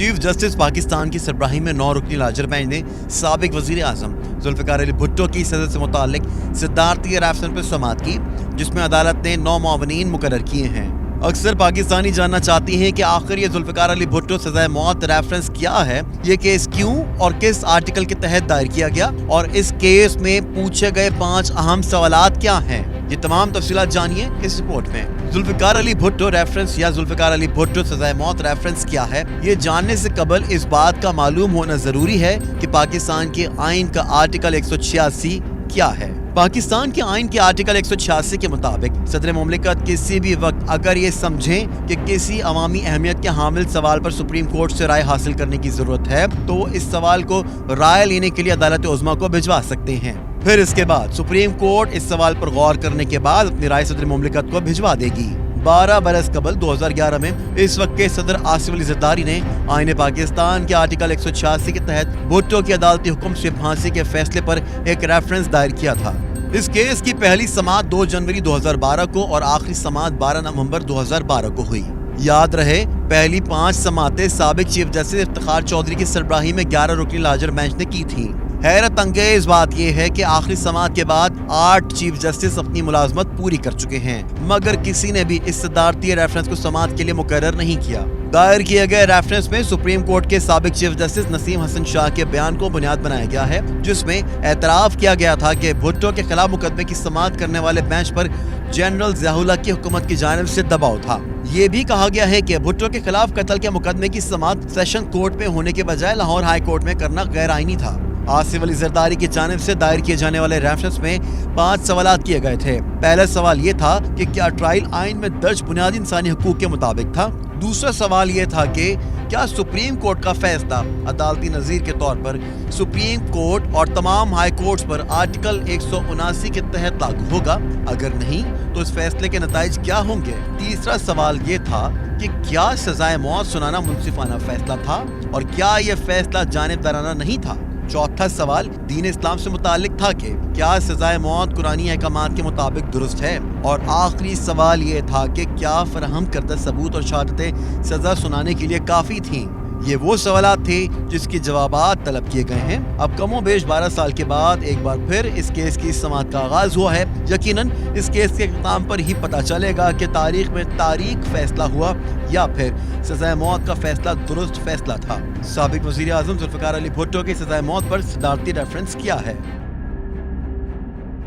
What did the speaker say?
Chief justice Pakistan کی سربراہی میں 9 رکنی لاجر بینچ نے سابق وزیر اعظم ذوالفقار علی بھٹو کی سزا سے متعلق صدارتی ریفرنس پر سماعت کی، جس میں عدالت نے 9 معاونین مقرر کیے ہیں۔ اکثر پاکستانی جاننا چاہتی ہیں کہ آخر یہ ذوالفقار علی بھٹو سزائے موت ریفرنس کیا ہے، یہ کیس کیوں اور کس آرٹیکل کے تحت دائر کیا گیا، اور اس کیس میں پوچھے گئے 5 اہم سوالات کیا ہیں۔ یہ تمام تفصیلات جانیے اس رپورٹ میں۔ ذوالفقار علی بھٹو ریفرنس یا ذوالفقار علی بھٹو سزائے موت ریفرنس کیا ہے، یہ جاننے سے قبل اس بات کا معلوم ہونا ضروری ہے کہ پاکستان کے آئین کا آرٹیکل 186 کیا ہے۔ پاکستان کے آئین کے آرٹیکل 186 کے مطابق صدر مملکت کسی بھی وقت اگر یہ سمجھیں کہ کسی عوامی اہمیت کے حامل سوال پر سپریم کورٹ سے رائے حاصل کرنے کی ضرورت ہے تو وہ اس سوال کو رائے لینے کے لیے عدالت عظمیٰ کو بھجوا سکتے ہیں۔ پھر اس کے بعد سپریم کورٹ اس سوال پر غور کرنے کے بعد اپنی رائے صدر مملکت کو بھجوا دے گی۔ 12 برس قبل 2011 میں اس وقت کے صدر آصف علی زرداری نے آئین پاکستان کے آرٹیکل 186 کے تحت بھٹو کی عدالتی حکم سے پھانسی کے فیصلے پر ایک ریفرنس دائر کیا تھا۔ اس کیس کی پہلی سماعت 2 جنوری 2012 کو اور آخری سماعت 12 نومبر 2012 کو ہوئی۔ یاد رہے، پہلی 5 سماعتیں سابق چیف جسٹس افتخار چودھری کی سربراہی میں 11 رکنی لاجر بینچ نے کی تھیں۔ حیرت انگیز بات یہ ہے کہ آخری سماعت کے بعد 8 چیف جسٹس اپنی ملازمت پوری کر چکے ہیں، مگر کسی نے بھی اس صدارتی ریفرنس کو سماعت کے لیے مقرر نہیں کیا۔ دائر کیے گئے ریفرنس میں سپریم کورٹ کے سابق چیف جسٹس نسیم حسن شاہ کے بیان کو بنیاد بنایا گیا ہے، جس میں اعتراف کیا گیا تھا کہ بھٹو کے خلاف مقدمے کی سماعت کرنے والے بینچ پر جنرل ضیاء الحق کی حکومت کی جانب سے دباؤ تھا۔ یہ بھی کہا گیا ہے کہ بھٹو کے خلاف قتل کے مقدمے کی سماعت سیشن کورٹ میں ہونے کے بجائے لاہور ہائی کورٹ میں کرنا غیر آئینی تھا۔ آصف علی زرداری کی جانب سے دائر کیے جانے والے ریفرنس میں 5 سوالات کیے گئے تھے۔ پہلا سوال یہ تھا کہ کیا ٹرائل آئین میں درج بنیادی انسانی حقوق کے مطابق تھا۔ دوسرا سوال یہ تھا کہ کیا سپریم کورٹ کا فیصلہ عدالتی نظیر کے طور پر سپریم کورٹ اور تمام ہائی کورٹس پر آرٹیکل 179 کے تحت لاگو ہوگا، اگر نہیں تو اس فیصلے کے نتائج کیا ہوں گے۔ تیسرا سوال یہ تھا کہ کیا سزائے موت سنانا منصفانہ فیصلہ تھا اور کیا یہ فیصلہ جانبدارانہ نہیں تھا۔ چوتھا سوال دین اسلام سے متعلق تھا کہ کیا سزائے موت قرآنی احکامات کے مطابق درست ہے، اور آخری سوال یہ تھا کہ کیا فراہم کردہ ثبوت اور شہادتیں سزا سنانے کے لیے کافی تھیں۔ یہ وہ سوالات تھے جس کی جوابات طلب کیے گئے ہیں۔ اب کم و بیش 12 سال کے بعد ایک بار پھر اس کیس کی سماعت کا آغاز ہوا ہے۔ یقیناً اس کیس کے اختتام پر ہی پتہ چلے گا کہ تاریخ میں تاریک فیصلہ ہوا یا پھر سزائے موت کا فیصلہ درست فیصلہ تھا۔ سابق وزیر اعظم ذوالفقار علی بھٹو کی سزائے موت پر صدارتی ریفرنس کیا ہے؟